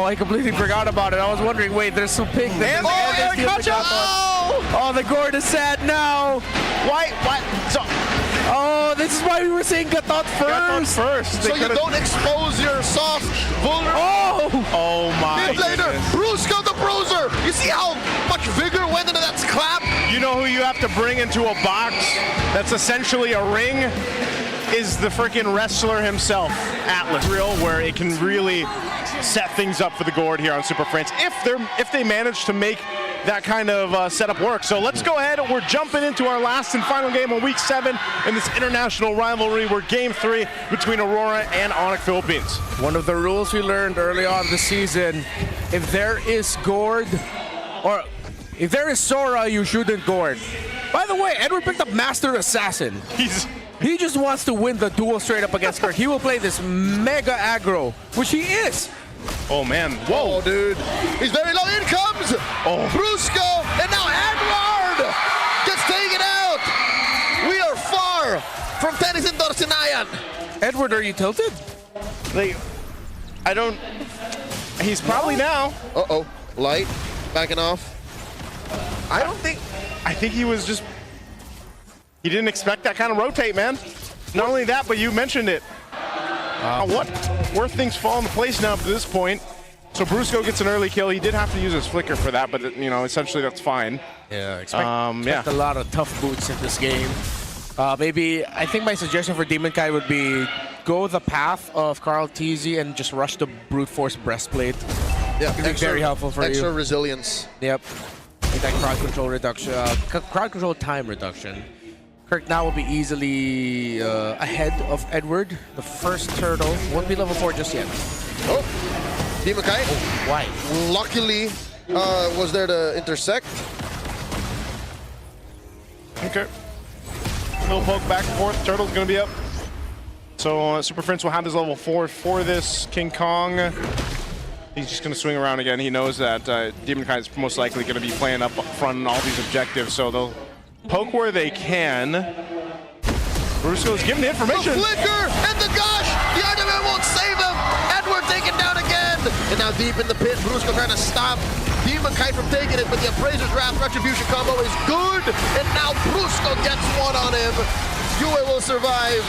I completely forgot about it. I was wondering, wait, there's some pink. Oh, the gourd is sad now. Why? So, oh, this is why we were saying Gatot first. So you don't expose your soft, vulnerable. Oh my later, Brusco the Bruiser. You see how much vigor went into that clap? You know who you have to bring into a box that's essentially a ring? Is the freaking wrestler himself, Atlas. Real, where it can really set things up for the gourd here on Super France if they manage to make that kind of setup work. So let's go ahead. We're jumping into our last and final game of Week 7 in this international rivalry. We're Game 3 between Aurora and ONIC Philippines. One of the rules we learned early on this season: if there is gourd, or if there is Sora, you shouldn't gourd. By the way, Edward picked up Master Assassin. He just wants to win the duel straight up against Kirk. He will play this mega aggro, which he is. Oh man, whoa, dude. He's very low. In comes Brusco, and now Edward gets taken out. We are far from Tennis in Dorsinayan. Edward, are you tilted? I don't, he's probably now. Uh-oh, light, backing off. I think he was just, he didn't expect that kind of rotate, man. Not only that, but you mentioned it. Where things fall into place now up to this point. So Brusco gets an early kill. He did have to use his flicker for that, but you know, essentially that's fine. Yeah, expect a lot of tough boots in this game. Maybe, I think my suggestion for Demon Kai would be go the path of Carl TZ and just rush the brute force breastplate. Yeah, it'd be very helpful for you. Extra resilience. Yep. Like that crowd control reduction, crowd control time reduction. Kirk now will be easily ahead of Edward. The first turtle won't be level 4 just yet. Oh, Demon Kai. Oh, why? Luckily, was there to intersect. Okay. Little poke back and forth. Turtle's gonna be up. So Super Prince will have his level 4 for this. King Kong. He's just going to swing around again. He knows that Demon Kai is most likely going to be playing up front on all these objectives, so they'll poke where they can. Brusco's giving the information. The flicker and the gush! The argument won't save him! Edward taken down again! And now deep in the pit, Brusco trying to stop Demon Kai from taking it, but the Appraiser's Wrath Retribution combo is good! And now Brusco gets one on him. Yue will survive.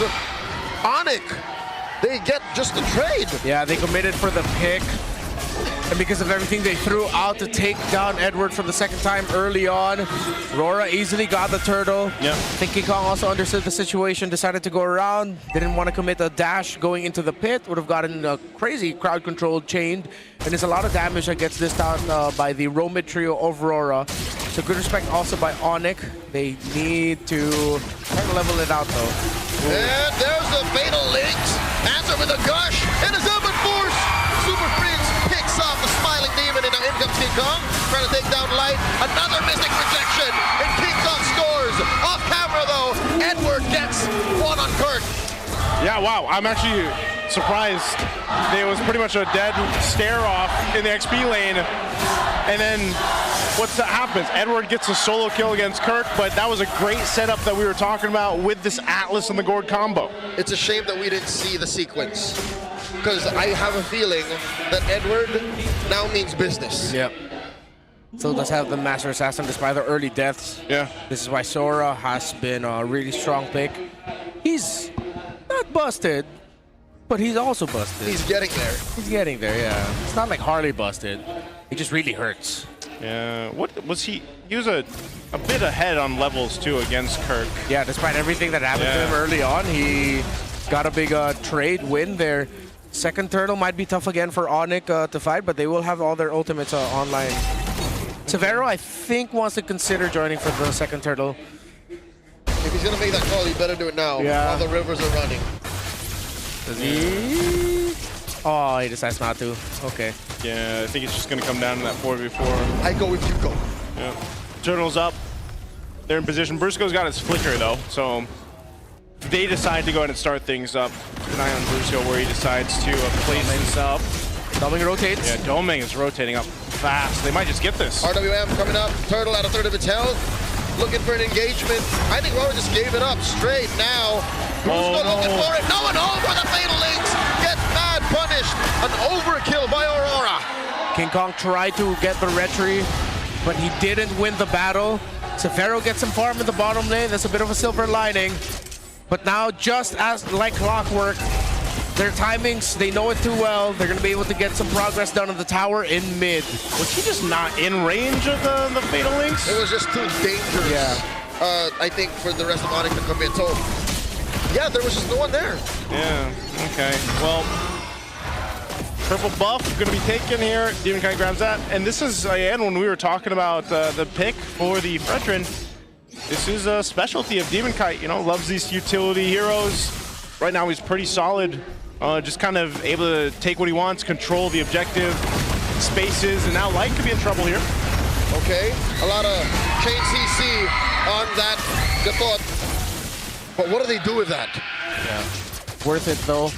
ONIC, they get just the trade. Yeah, they committed for the pick. And because of everything they threw out to take down Edward for the second time early on, RORA easily got the turtle. Yeah. I think King Kong also understood the situation, decided to go around, didn't want to commit a dash going into the pit, would have gotten a crazy crowd control chained, and there's a lot of damage that gets this down by the Romid trio of RORA. So good respect also by ONIC. They need to try to level it out though. And there's the fatal links. Answer with a gush and a Zeppelin force. Super Prince picks off the smiling demon, and now in comes King Kong, trying to take down Light. Another Mystic Projection, and King Kong scores. Off camera though, Edward gets one on Kirk. Yeah, wow, I'm actually surprised. It was pretty much a dead stare off in the XP lane. And then what's that happens? Edward gets a solo kill against Kirk, but that was a great setup that we were talking about with this Atlas and the Gourd combo. It's a shame that we didn't see the sequence, because I have a feeling that Edward now means business. Yep. Still does have the Master Assassin despite the early deaths. Yeah. This is why Sora has been a really strong pick. He's not busted, but he's also busted. He's getting there. He's getting there, yeah. It's not like Harley busted. He just really hurts. Yeah, what was he? He was a bit ahead on levels too against Kirk. Yeah, despite everything that happened to him early on, he got a big trade win there. Second turtle might be tough again for ONIC to fight, but they will have all their ultimates online. Severo, I think, wants to consider joining for the second turtle. If he's gonna make that call, he better do it now. Yeah. While the rivers are running. Does he? Oh, he decides not to. Okay. Yeah, I think it's just going to come down to that 4v4. I go if you go. Yeah. Turtle's up. They're in position. Brusco's got his flicker, though, so if they decide to go ahead and start things up, keep an eye on Brusco where he decides to place this up. Doming rotates. Yeah, Doming is rotating up fast. They might just get this. RWM coming up. Turtle at a third of its health. Looking for an engagement. I think RORA just gave it up straight now. Brusco looking for it. No one home for the fatal links. Gets bad punished. An overkill by Aurora. King Kong tried to get the retry, but he didn't win the battle. Severo gets some farm in the bottom lane. That's a bit of a silver lining. But now, just as like clockwork, their timings, they know it too well. They're going to be able to get some progress done on the tower in mid. Was he just not in range of the Fatal Links? It was just too dangerous. Yeah. I think for the rest of ONIC to come in. So, yeah, there was just no one there. Yeah, okay. Well, purple buff going to be taken here. Demon Kite grabs that. And this is, again, when we were talking about the pick for the Fredrin, this is a specialty of Demon Kite, you know, loves these utility heroes. Right now he's pretty solid, just kind of able to take what he wants, control the objective, spaces, and now Light could be in trouble here. Okay, a lot of chain CC on that Gatot. But what do they do with that? Yeah. Worth it though.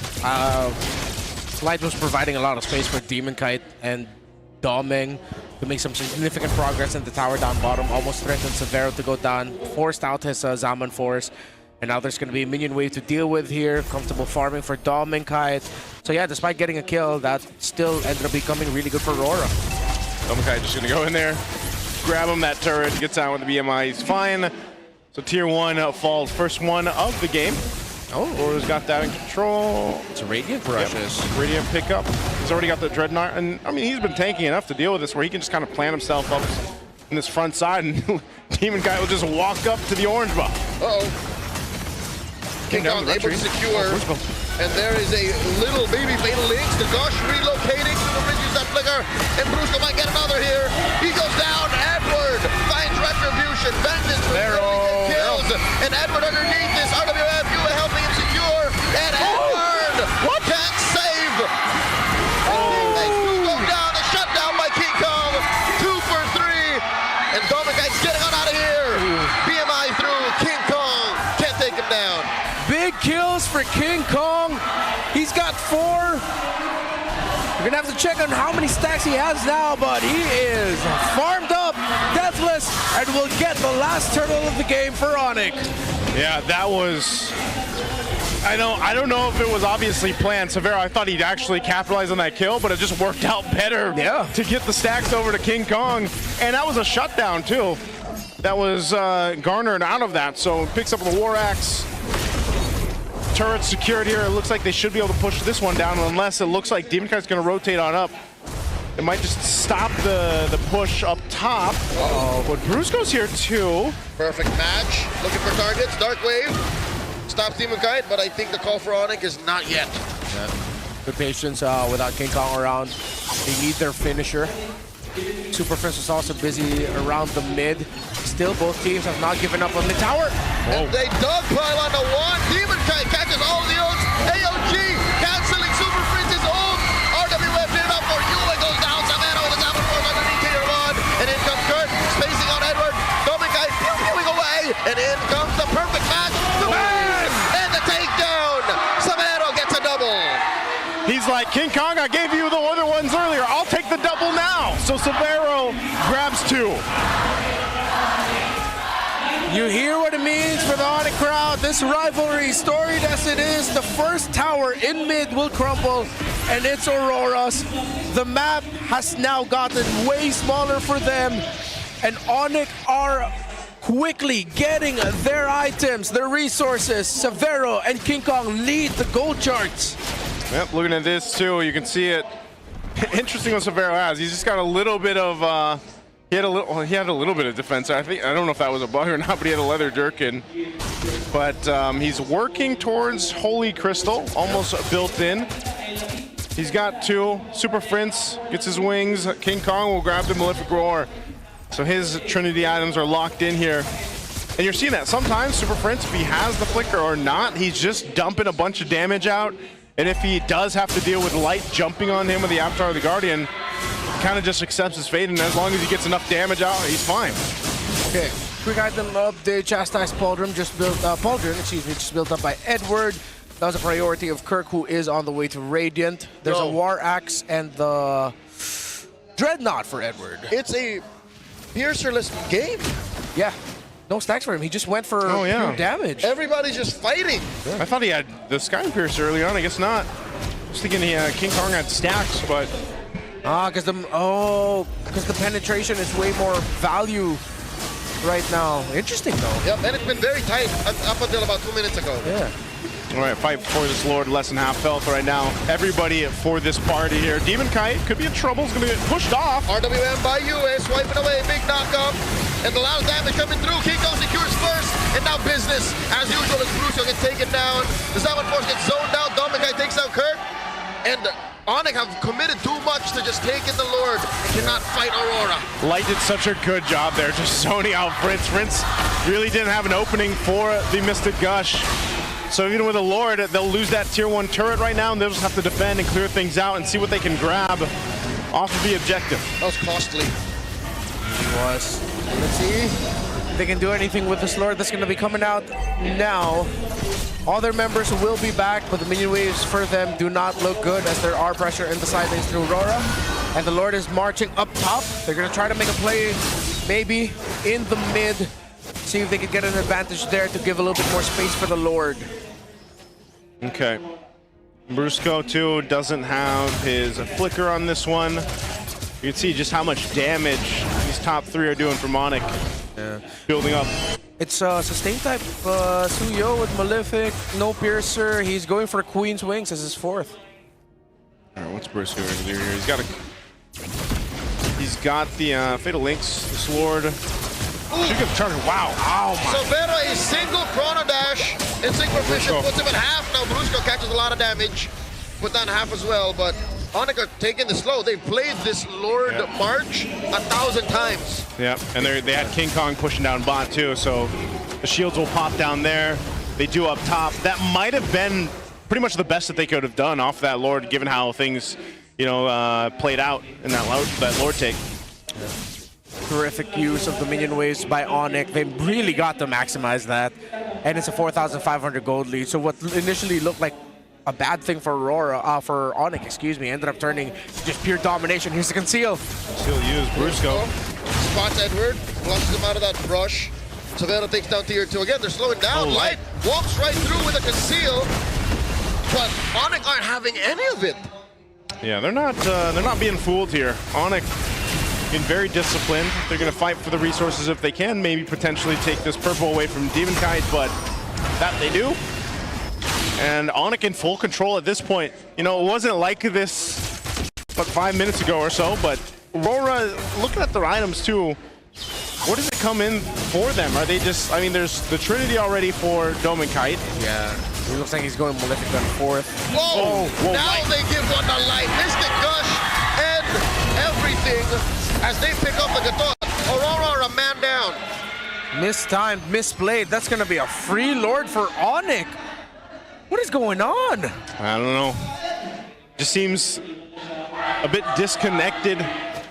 Light was providing a lot of space for Demon Kite and Doming to make some significant progress in the tower down bottom. Almost threatened Severo to go down, forced out his Zaman Force. And now there's going to be a minion wave to deal with here. Comfortable farming for Doming Kite. So yeah, despite getting a kill, that still ended up becoming really good for RORA. Doming Kite just going to go in there, grab him, that turret, gets out with the BMI, he's fine. So tier 1 falls, first one of the game. Oh, RORA's got that in control. It's a Radiant Rushes. Yep. Radiant pickup. He's already got the Dreadnought, and I mean, he's been tanking enough to deal with this where he can just kind of plant himself up in this front side, and Demon Kite will just walk up to the orange buff. Uh-oh. King Kong able to secure, and there is a little baby Fatal Links. The Gush relocating to the bridges that flicker, and Brusco might get another here. He goes down. Edward finds Retribution. Vengeance with kills, and Edward underneath this RWF, you are helping him secure, and Edward can't save. And they do go down. The shutdown by King Kong. 2 for 3, and Dominic Kite's getting on out of here. BMI through. King Kong can't take him down. Big kills for King Kong. He's got 4. We're gonna have to check on how many stacks he has now, but he is farmed up, deathless, and will get the last turtle of the game for ONIC. Yeah, that was... I don't know if it was obviously planned. Severo, I thought he'd actually capitalize on that kill, but it just worked out better to get the stacks over to King Kong. And that was a shutdown, too. That was garnered out of that, so picks up the War Axe. Turret secured here. It looks like they should be able to push this one down, unless it looks like Demon Kite's going to rotate on up. It might just stop the push up top. Uh-oh. But Brusco's here, too. Perfect match. Looking for targets. Dark Wave stops Demon Kite, but I think the call for ONIC is not yet. Yeah. Good patience without King Kong around. They need their finisher. Super Prince was also busy around the mid. Still, both teams have not given up on the tower. And they dogpile on the one. Demon Kite catches all the ults. AOG canceling Super Prince's ult. RWF hit up for Yue goes down. Savannah with the Zaman Force underneath tier 1. And in comes Kurt, spacing on Edward. Dominic Kite pew-pewing away. And in comes the perfect match. The bang! And the takedown. Savannah gets a double. He's like, King Kong, I gave you the other ones earlier. I'll take the double now. So Severo grabs 2. You hear what it means for the ONIC crowd. This rivalry, storied as it is, the first tower in mid will crumble, and it's Aurora's. The map has now gotten way smaller for them, and ONIC are quickly getting their items, their resources. Severo and King Kong lead the gold charts. Yep, looking at this too, you can see it. Interesting what Severo has. He's just got a little bit of he had a little bit of defense. I don't know if that was a bug or not, but he had a leather jerkin. But he's working towards Holy Crystal, almost built in. He's got 2. Super Prince gets his wings. King Kong will grab the Malefic Roar. So his Trinity items are locked in here. And you're seeing that sometimes Super Prince, if he has the flicker or not, he's just dumping a bunch of damage out. And if he does have to deal with Light jumping on him with the Avatar of the Guardian, kind of just accepts his fate, and as long as he gets enough damage out, he's fine. Okay, quick item update. Chastise Pauldron just built just built up by Edward. That was a priority of Kirk, who is on the way to Radiant. There's a War Axe and the Dreadnought for Edward. It's a piercerless game. Yeah, no stacks for him. He just went for pure damage. Everybody's just fighting. Yeah. I thought he had the Sky Piercer early on. I guess not. I was thinking King Kong had stacks, but Because the penetration is way more value right now. Interesting though. Yep, and it's been very tight up until about 2 minutes ago. Yeah. All right, fight for this Lord, less than half health right now. Everybody for this party here. Demon Kite could be in trouble. He's going to get pushed off. RWM by US, swiping away, big knockup. And a lot of damage coming through. King Kong secures first, and now business. As usual, as Brucio gets taken down. The Salmon Force gets zoned out. Dominic takes out Kirk. And ONIC have committed too much to just taking the Lord and cannot fight Aurora. Light did such a good job there, just zoning out Fritz. Fritz really didn't have an opening for the Mystic Gush. So even with a Lord, they'll lose that tier 1 turret right now, and they'll just have to defend and clear things out and see what they can grab off of the objective. That was costly. It was. Let's see if they can do anything with this Lord that's going to be coming out now. All their members will be back, but the minion waves for them do not look good as there are pressure in the side lanes through Aurora. And the Lord is marching up top. They're going to try to make a play maybe in the mid. See if they can get an advantage there to give a little bit more space for the Lord. Okay. Brusco, too, doesn't have his flicker on this one. You can see just how much damage these top 3 are doing for ONIC. Yeah. Building up. It's sustain type Suyo with Malefic, no Piercer. He's going for Queen's Wings as his 4th. All right, what's Brusco going to do here? He's got the Fatal Links, this Lord. Should get charged. Wow. Oh my. So Vera, a single Chrono Dash and Synchro Vision puts him at half. Now Brusco catches a lot of damage. Put down half as well, but ONIC are taking the slow. They've played this Lord March 1,000 times. Yeah, and they had King Kong pushing down bot too, so the shields will pop down there. They do up top. That might have been pretty much the best that they could have done off that Lord, given how things, played out in that Lord take. Yeah. Terrific use of the minion waves by ONIC. They really got to maximize that. And it's a 4,500 gold lead. So what initially looked like a bad thing for Aurora, for ONIC, excuse me, ended up turning just pure domination. Here's the conceal. Still use Brusco. Spots Edward, flushes him out of that brush. Savannah takes down tier 2 again. They're slowing down. Light walks right through with a conceal, but ONIC aren't having any of it. Yeah, they're not being fooled here. ONIC being very disciplined. They're going to fight for the resources if they can, maybe potentially take this purple away from Demon Kite, but that they do. And ONIC in full control at this point. It wasn't like this but 5 minutes ago or so, but Aurora, looking at their items too, what does it come in for them? Are they just, there's the Trinity already for Dome and Kite. Yeah, he looks like he's going Malefic on 4th. Whoa, now they give one the light. Mystic Gush and everything as they pick up the Gatot. Aurora are a man down. Mistimed, misplayed. That's going to be a free Lord for ONIC. What is going on? I don't know. Just seems a bit disconnected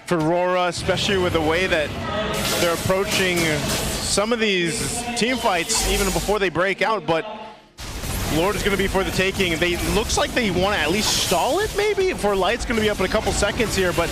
for Aurora, especially with the way that they're approaching some of these team fights even before they break out, but Lord is going to be for the taking. Looks like they want to at least stall it maybe, for Light's going to be up in a couple seconds here, but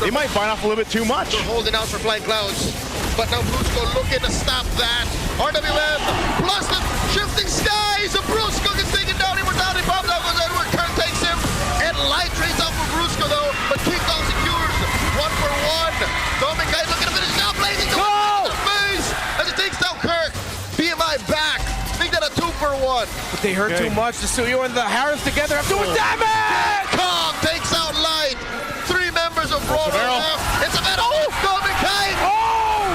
they might bite off a little bit too much. They're holding out for Flying Clouds, but now Brusco looking to stop that. RWM plus the shifting skies. Brusco gets taken down. Immortality pops out. Goes Edward. Kirk takes him. And Light trades out for Brusco though. But King Kong secures 1 for 1. Dominic Kite looking to finish now. Blazing the face as he takes down Kirk. BMI back. Make that a 2 for 1. But they hurt too much. The Suyo and the Harris together have doing damage! Kong takes out Light. 3 members of RORA left. It's a metal. Dominic Kite.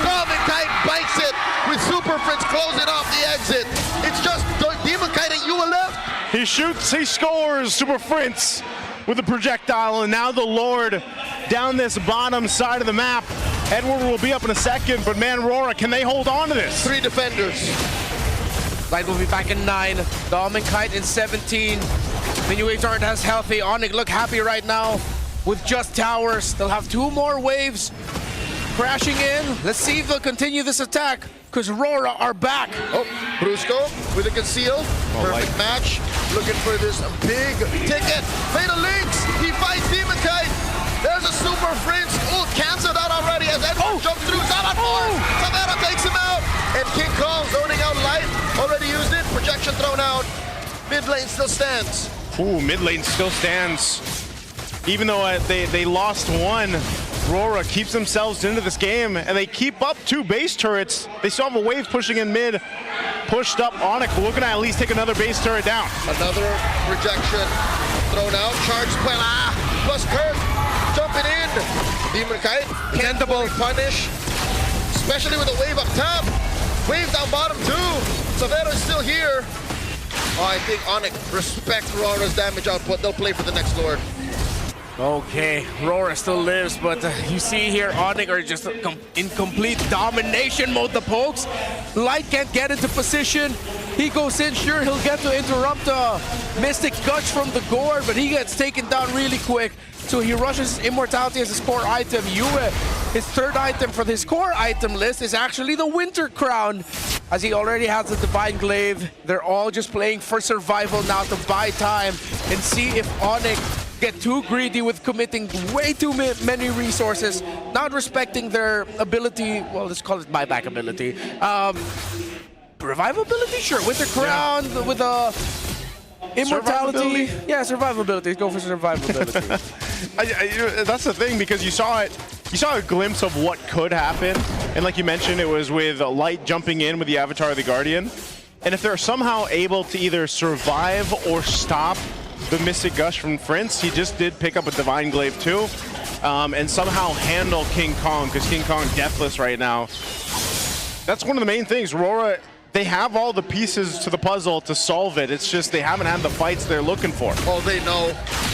Dominic Kite bites it with Super Fritz closing off the exit. It's just Demon Kite and Yua left. He shoots, he scores, Super Fritz with a projectile, and now the Lord down this bottom side of the map. Edward will be up in a second, but man, RORA, can they hold on to this? 3 defenders. Light will be back in 9. Dom and Kite in 17. Minion waves aren't as healthy. ONIC look happy right now with just towers. They'll have 2 more waves crashing in. Let's see if they'll continue this attack, because RORA are back. Oh, Brusco with a conceal. Perfect match. Looking for this big ticket. Fatal Links. He fights Demon Kite. There's a Super Fringe. Oh, canceled out already as Edward jumps through. Salmon Force. Savannah takes him out. And King Kong zoning out Light. Already used it. Projection thrown out. Mid lane still stands. Ooh, mid lane still stands. even though they lost one, RORA keeps themselves into this game, and they keep up 2 base turrets. They still have a wave pushing in mid, pushed up ONIC, looking at least take another base turret down. Another rejection thrown out. Charge Puela plus Kurt jumping in. Demon Kite can't fully punish, especially with a wave up top. Wave down bottom too. Savero's still here. Oh, I think ONIC respect RORA's damage output. They'll play for the next Lord. Okay, RORA still lives, but you see here, ONIC are just in complete domination mode. The pokes, Light can't get into position. He goes in, sure, he'll get to interrupt Mystic Gush from the Gourd, but he gets taken down really quick. So he rushes Immortality as his core item. Yue, his third item for his core item list is actually the Winter Crown, as he already has the Divine Glaive. They're all just playing for survival now to buy time and see if ONIC get too greedy with committing way too many resources, not respecting their ability. Well, let's call it buyback ability. Revivability, sure. Winter Crown with a Immortality. Yeah, survivability. Go for survivability. That's the thing, because you saw it. You saw a glimpse of what could happen, and like you mentioned, it was with Light jumping in with the Avatar of the Guardian. And if they're somehow able to either survive or stop the Mystic Gush from Prince, he just did pick up a Divine Glaive too, and somehow handle King Kong, because King Kong deathless right now. That's one of the main things. RORA, they have all the pieces to the puzzle to solve it. It's just they haven't had the fights they're looking for. Oh, they know.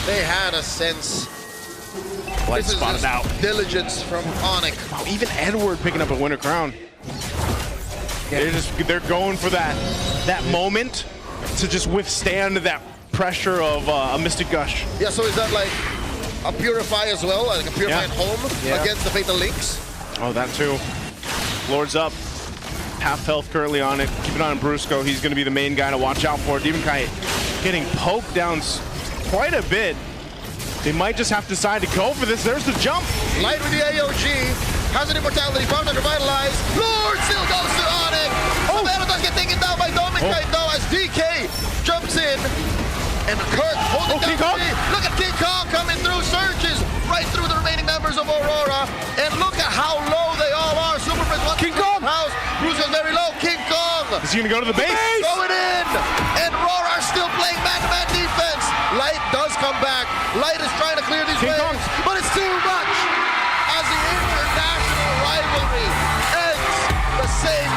They had a sense. Light spotted out. Diligence from ONIC. Wow, even Edward picking up a Winter Crown. Yeah. They're going for that moment to just withstand that pressure of a Mystic Gush. Yeah, so is that like a Purify as well? Like a Purify at home against the Fatal Links? Oh, that too. Lord's up. Half health currently on it. Keep it on Brusco. He's going to be the main guy to watch out for. Demon Kite getting poked down quite a bit. They might just have to decide to go for this. There's the jump. Light with the AOG. Has an Immortality. Bound to revitalize. Lord still goes to ONIC. Oh, Savannah does get taken down by Demon Kite though, as DK jumps in. And Kurt holding down King Kong. Look at King Kong coming through, surges right through the remaining members of Aurora. And look at how low they all are. Super Prince wants King Kong house. Bruce is very low. King Kong. Is he gonna go to the base? Going in. And Aurora are still playing man-to-man defense. Light does come back. Light is trying to clear these waves, but it's too much. As the international rivalry ends the same